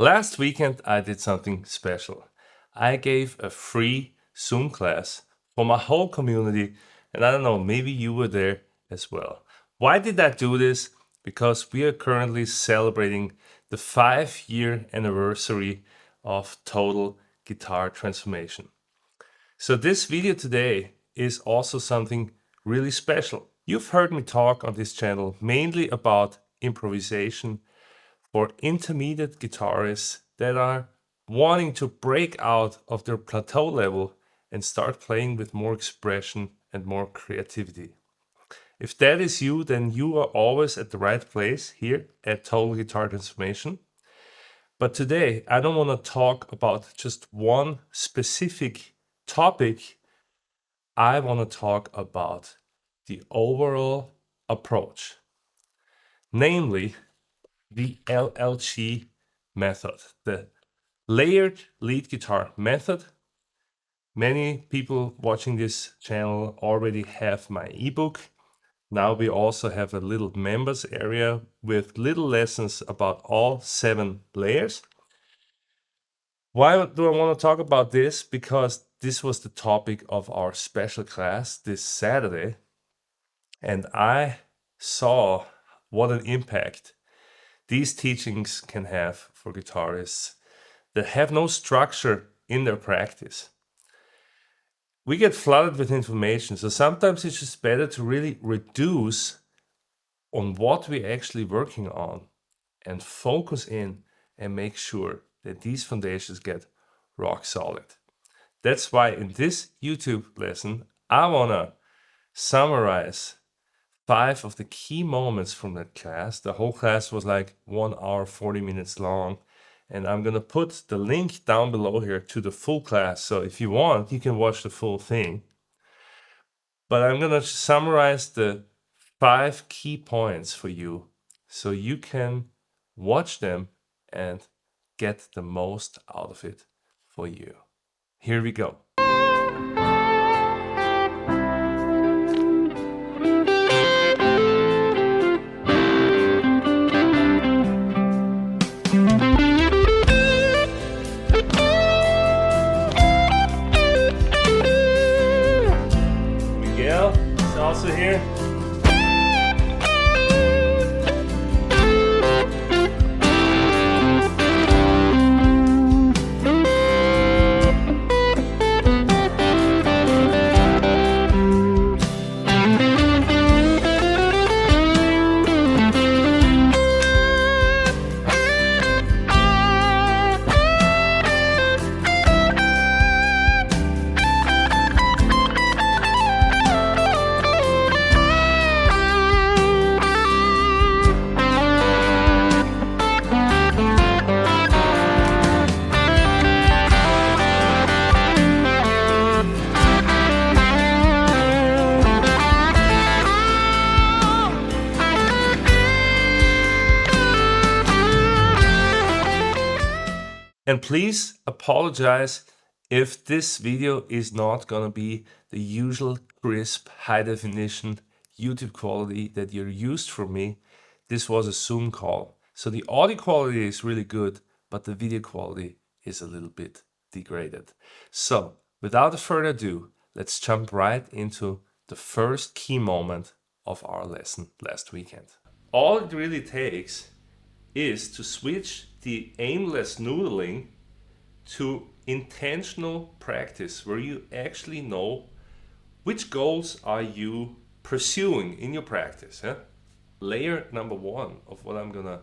Last weekend, I did something special. I gave a free Zoom class for my whole community, and I don't know, maybe you were there as well. Why did I do this? Because we are currently celebrating the 5-year anniversary of Total Guitar Transformation. So, this video today is also something really special. You've heard me talk on this channel mainly about improvisation for intermediate guitarists that are wanting to break out of their plateau level and start playing with more expression and more creativity. If that is you, then you are always at the right place here at Total Guitar Transformation. But today, I don't want to talk about just one specific topic. I want to talk about the overall approach, namely the LLG method, the layered lead guitar method. Many people watching this channel already have my ebook. Now we also have a little members area with little lessons about all 7 layers. Why do I want to talk about this? Because this was the topic of our special class this Saturday, and I saw what an impact these teachings can have for guitarists that have no structure in their practice. We get flooded with information, so sometimes it's just better to really reduce on what we're actually working on and focus in and make sure that these foundations get rock solid. That's why in this YouTube lesson, I want to summarize 5 of the key moments from that class. The whole class was like 1 hour, 40 minutes long. And I'm going to put the link down below here to the full class. So if you want, you can watch the full thing. But I'm going to summarize the 5 key points for you so you can watch them and get the most out of it for you. Here we go. Also here. And please apologize if this video is not gonna be the usual crisp, high definition YouTube quality that you're used from me. This was a Zoom call. So the audio quality is really good, but the video quality is a little bit degraded. So without further ado, let's jump right into the first key moment of our lesson last weekend. All it really takes is to switch the aimless noodling to intentional practice where you actually know which goals are you pursuing in your practice. Layer number 1 of what I'm gonna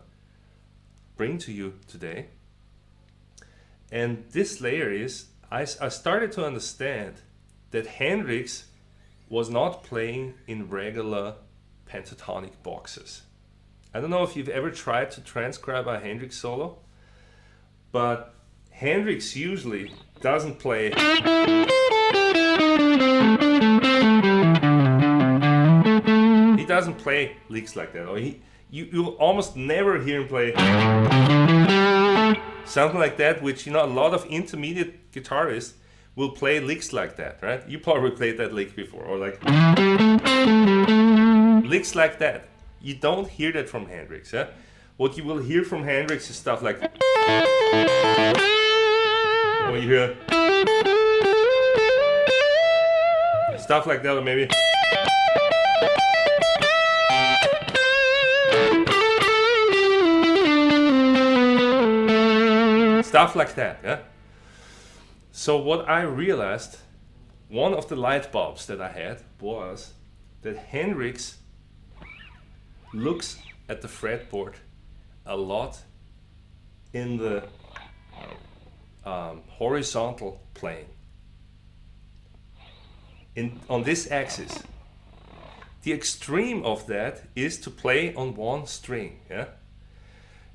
bring to you today. And this layer is, I started to understand that Hendrix was not playing in regular pentatonic boxes. I don't know if you've ever tried to transcribe a Hendrix solo, but Hendrix usually doesn't play. He doesn't play licks like that, or you'll almost never hear him play something like that, which a lot of intermediate guitarists will play licks like that, right? You probably played that lick before, or like licks like that. You don't hear that from Hendrix. What you will hear from Hendrix is stuff like stuff like that, or maybe stuff like that, yeah? So what I realized, one of the light bulbs that I had was that Hendrix looks at the fretboard a lot in the horizontal plane, on this axis. The extreme of that is to play on one string, yeah?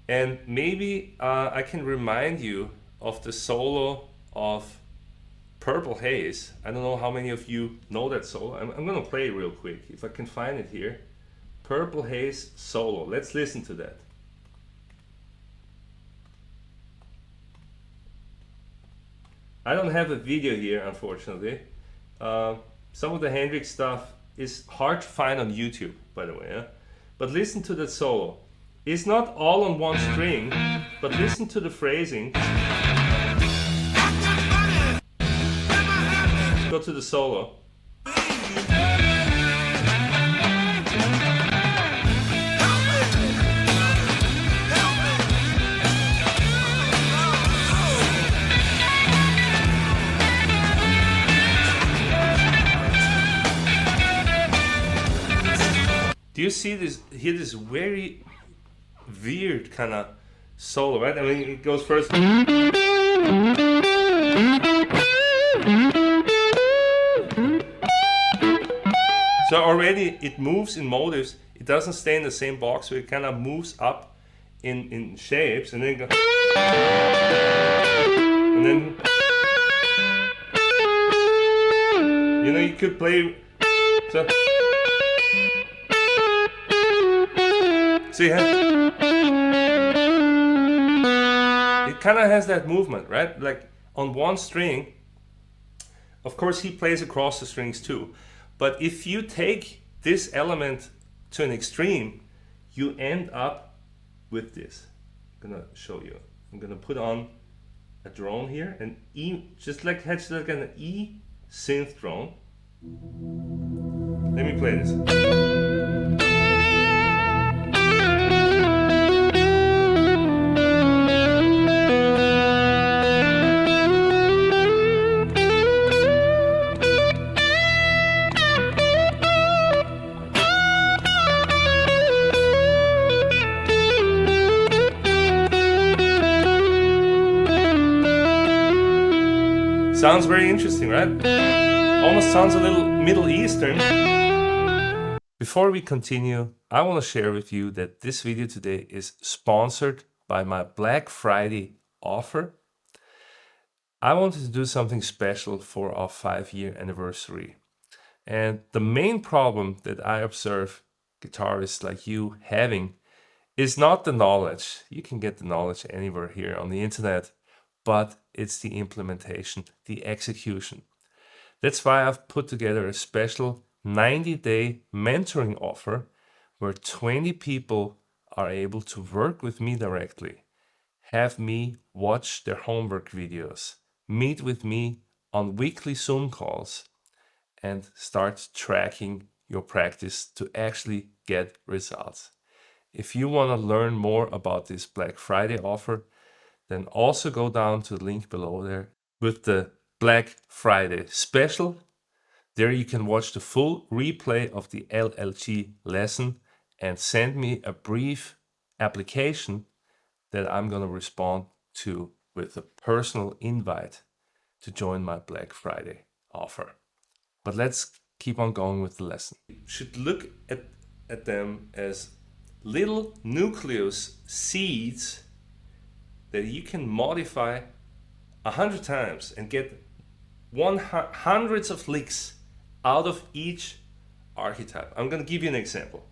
And maybe I can remind you of the solo of Purple Haze. I don't know how many of you know that solo. I'm gonna play it real quick, if I can find it here. Purple Haze solo. Let's listen to that. I don't have a video here, unfortunately. Some of the Hendrix stuff is hard to find on YouTube, by the way. Yeah? But listen to that solo. It's not all on one string, but listen to the phrasing. Let's go to the solo. Do you see this, hear this very weird kind of solo, right? I mean, it goes first. So already it moves in motives. It doesn't stay in the same box, so it kind of moves up in shapes, and then it goes, and then, you know, you could play. So see, it kind of has that movement, right? Like on one string, of course he plays across the strings too, but if you take this element to an extreme, you end up with this. I'm gonna show you. I'm gonna put on a drone here, an E, just like an E synth drone. Let me play this. Sounds very interesting, right? Almost sounds a little Middle Eastern. Before we continue, I want to share with you that this video today is sponsored by my Black Friday offer. I wanted to do something special for our 5-year anniversary. And the main problem that I observe guitarists like you having is not the knowledge. You can get the knowledge anywhere here on the internet, but it's the implementation, the execution. That's why I've put together a special 90-day mentoring offer where 20 people are able to work with me directly, have me watch their homework videos, meet with me on weekly Zoom calls, and start tracking your practice to actually get results. If you want to learn more about this Black Friday offer, then also go down to the link below there with the Black Friday special. There you can watch the full replay of the LLG lesson and send me a brief application that I'm going to respond to with a personal invite to join my Black Friday offer. But let's keep on going with the lesson. You should look at them as little nucleus seeds that you can modify 100 times and get hundreds of licks out of each archetype. I'm going to give you an example.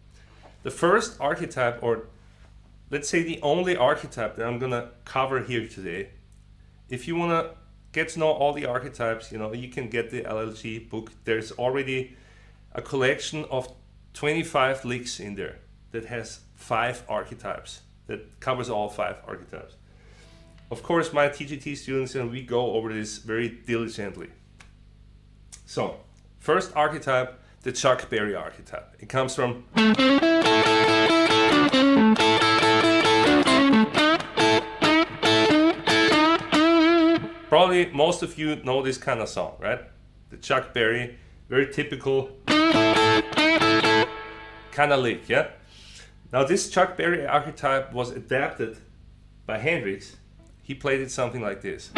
The first archetype, or let's say the only archetype that I'm going to cover here today, if you want to get to know all the archetypes, you know, you can get the LLG book. There's already a collection of 25 licks in there that has 5 archetypes, that covers all 5 archetypes. Of course, my TGT students and we go over this very diligently. So, First archetype, the Chuck Berry archetype. It comes from probably most of you know this kind of song, right? The Chuck Berry, very typical kind of lick, yeah? Now this Chuck Berry archetype was adapted by Hendrix. He played it something like this.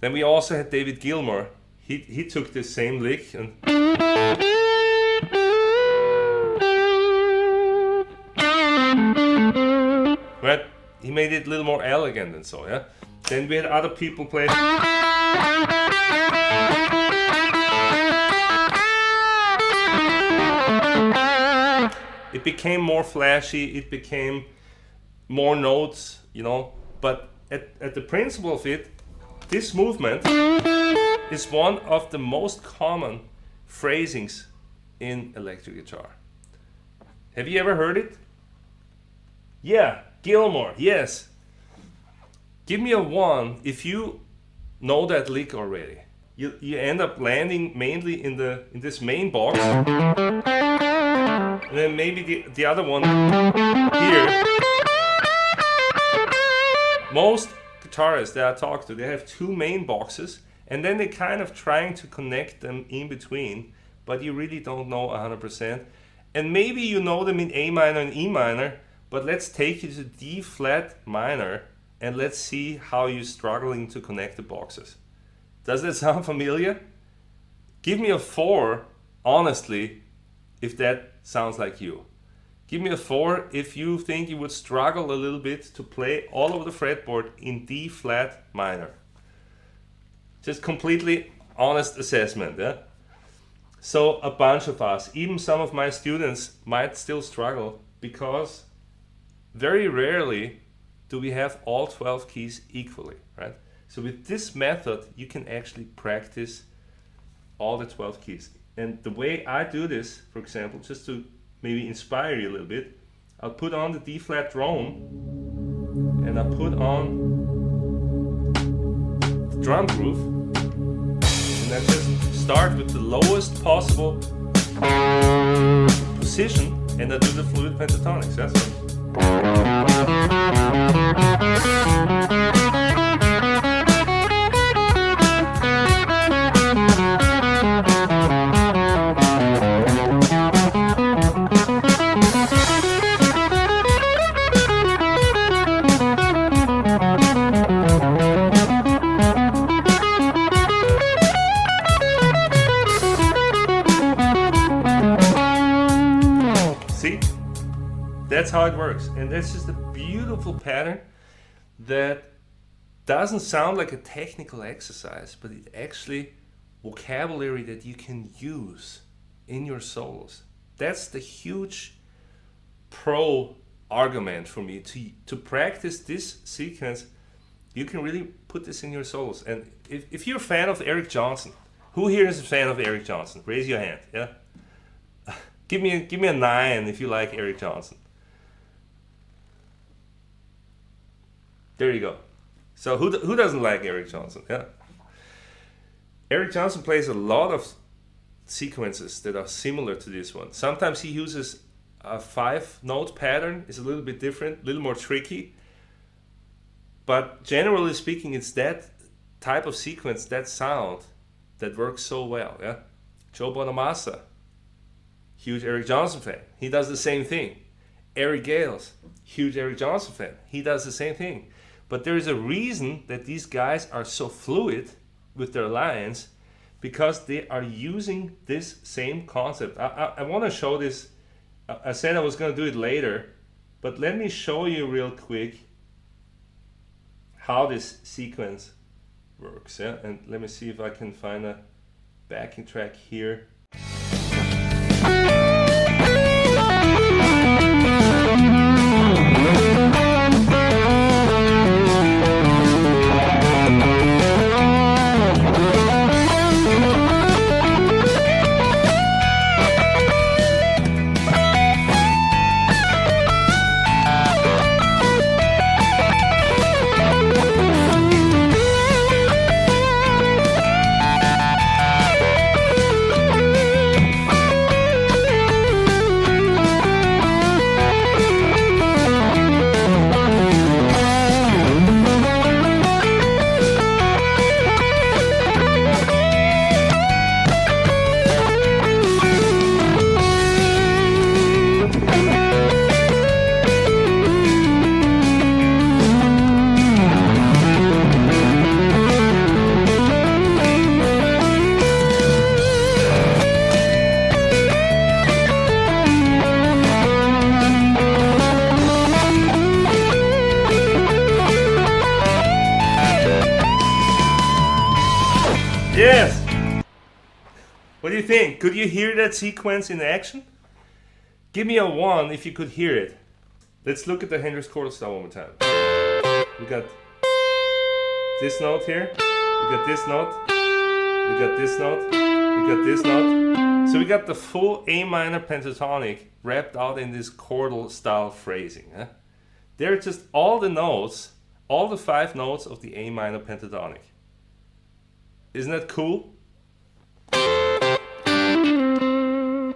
Then we also had David Gilmour. He took the same lick and right? He made it a little more elegant and so, yeah? Then we had other people play. It became more flashy, it became more notes, you know, but at the principle of it, this movement is one of the most common phrasings in electric guitar. Have you ever heard it? Yeah, Gilmour, yes. Give me a 1 if you know that lick already. You end up landing mainly in this main box, and then maybe the other one here. Most guitarists that I talk to, they have 2 main boxes, and then they're kind of trying to connect them in between, but you really don't know 100%. And maybe you know them in A minor and E minor, but let's take you to D flat minor and let's see how you're struggling to connect the boxes. Does that sound familiar? Give me a 4, honestly, if that sounds like you. Give me a 4 if you think you would struggle a little bit to play all over the fretboard in D flat minor. Just completely honest assessment, yeah? So a bunch of us, even some of my students, might still struggle because very rarely do we have all 12 keys equally, right? So with this method, you can actually practice all the 12 keys. And the way I do this, for example, just to maybe inspire you a little bit, I'll put on the D flat drone and I'll put on the drum groove and then just start with the lowest possible position and I do the fluid pentatonics. That's it. That's how it works, and that's just a beautiful pattern that doesn't sound like a technical exercise, but it's actually vocabulary that you can use in your solos. That's the huge pro argument for me to practice this sequence. You can really put this in your solos. And if you're a fan of Eric Johnson, who here is a fan of Eric Johnson? Raise your hand. Yeah, give me a 9 if you like Eric Johnson. There you go. So who doesn't like Eric Johnson? Yeah. Eric Johnson plays a lot of sequences that are similar to this one. Sometimes he uses a 5-note pattern. It's a little bit different, a little more tricky. But generally speaking, it's that type of sequence, that sound, that works so well. Yeah. Joe Bonamassa, huge Eric Johnson fan. He does the same thing. Eric Gales, huge Eric Johnson fan. He does the same thing. But there is a reason that these guys are so fluid with their lines, because they are using this same concept. I want to show this. I said I was going to do it later, but let me show you real quick how this sequence works. Yeah? And let me see if I can find a backing track here. do you think? Could you hear that sequence in action? Give me a 1 if you could hear it. Let's look at the Hendrix chordal style one more time. We got this note here. We got this note. We got this note. We got this note. So we got the full A minor pentatonic wrapped out in this chordal style phrasing. Huh? They're just all the notes, all the 5 notes of the A minor pentatonic. Isn't that cool?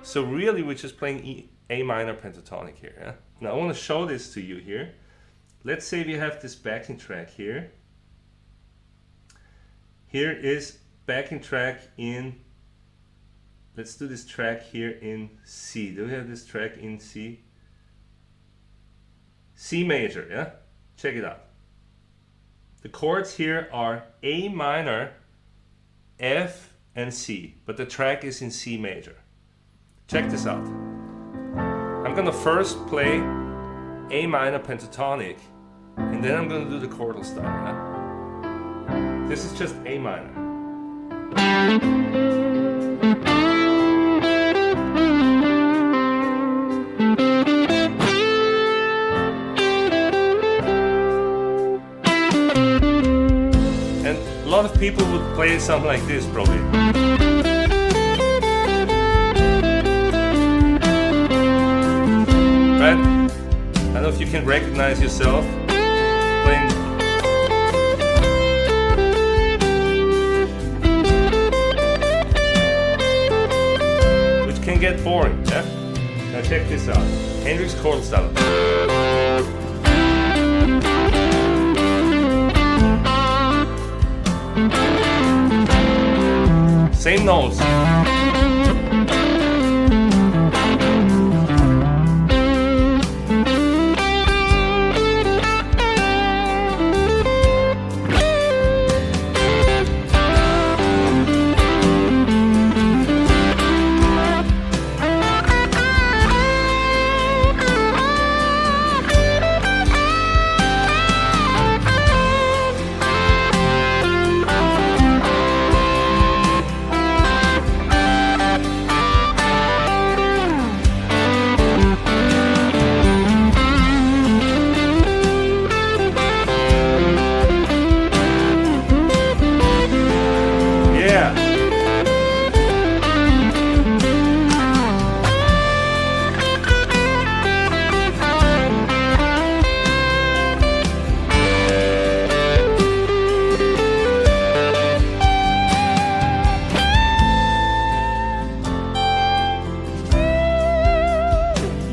So really we're just playing A minor pentatonic here. Huh? Now I want to show this to you here. Let's say we have this backing track here. Here is backing track in, let's do this track here in C. Do we have this track in C? C major, yeah? Check it out. The chords here are A minor, F, and C, but the track is in C major. Check this out. I'm gonna first play A minor pentatonic, and then I'm gonna do the chordal style. Yeah? This is just A minor. And a lot of people would play something like this probably. Right? I don't know if you can recognize yourself playing. Which can get boring, yeah? Now check this out. Hendrix chordal style. Same notes.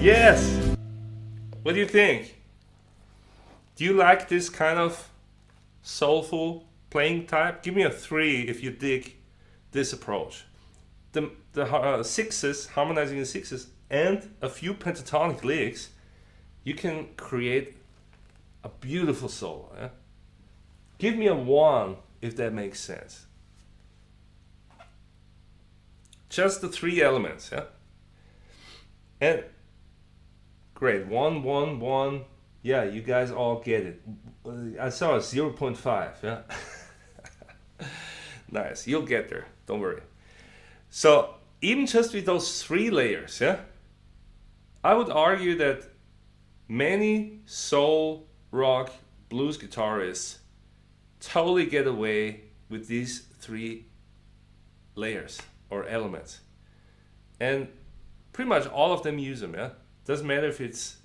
Yes! What do you think? Do you like this kind of soulful playing type? Give me a 3 if you dig this approach. The sixes, harmonizing the sixes, and a few pentatonic licks, you can create a beautiful solo. Yeah? Give me a 1 if that makes sense. Just the 3 elements, yeah? And great, 1, 1, 1. Yeah, you guys all get it. I saw a 0.5, yeah? Nice, you'll get there, don't worry. So, even just with those 3 layers, yeah? I would argue that many soul, rock, blues guitarists totally get away with these 3 layers or elements. And pretty much all of them use them, yeah? Doesn't matter if it's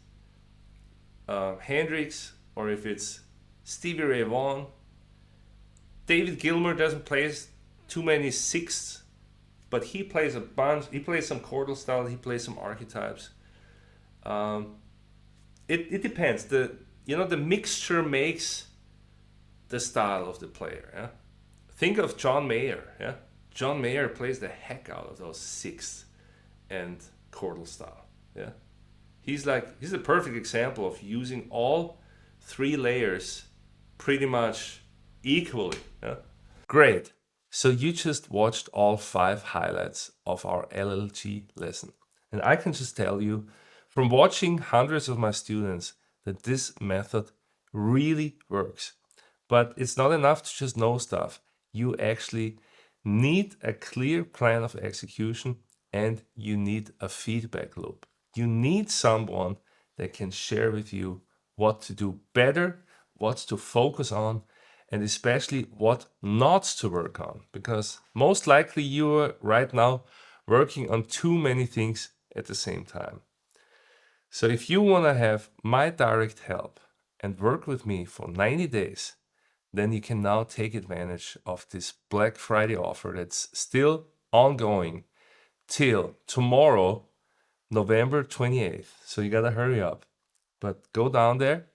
Hendrix or if it's Stevie Ray Vaughan. David Gilmour doesn't play too many sixths, but he plays a bunch. He plays some chordal style. He plays some archetypes. It depends. The mixture makes the style of the player. Yeah? Think of John Mayer. Yeah, John Mayer plays the heck out of those sixths and chordal style. Yeah. He's a perfect example of using all 3 layers pretty much equally. Yeah? Great. So you just watched all 5 highlights of our LLG lesson. And I can just tell you from watching hundreds of my students that this method really works. But it's not enough to just know stuff. You actually need a clear plan of execution, and you need a feedback loop. You need someone that can share with you what to do better, what to focus on, and especially what not to work on, because most likely you are right now working on too many things at the same time. So if you want to have my direct help and work with me for 90 days, then you can now take advantage of this Black Friday offer that's still ongoing till tomorrow, November 28th. So you gotta hurry up. But go down there,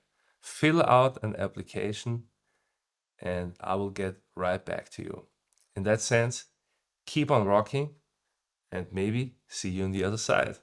fill out an application, and I will get right back to you. In that sense, keep on rocking and maybe see you on the other side.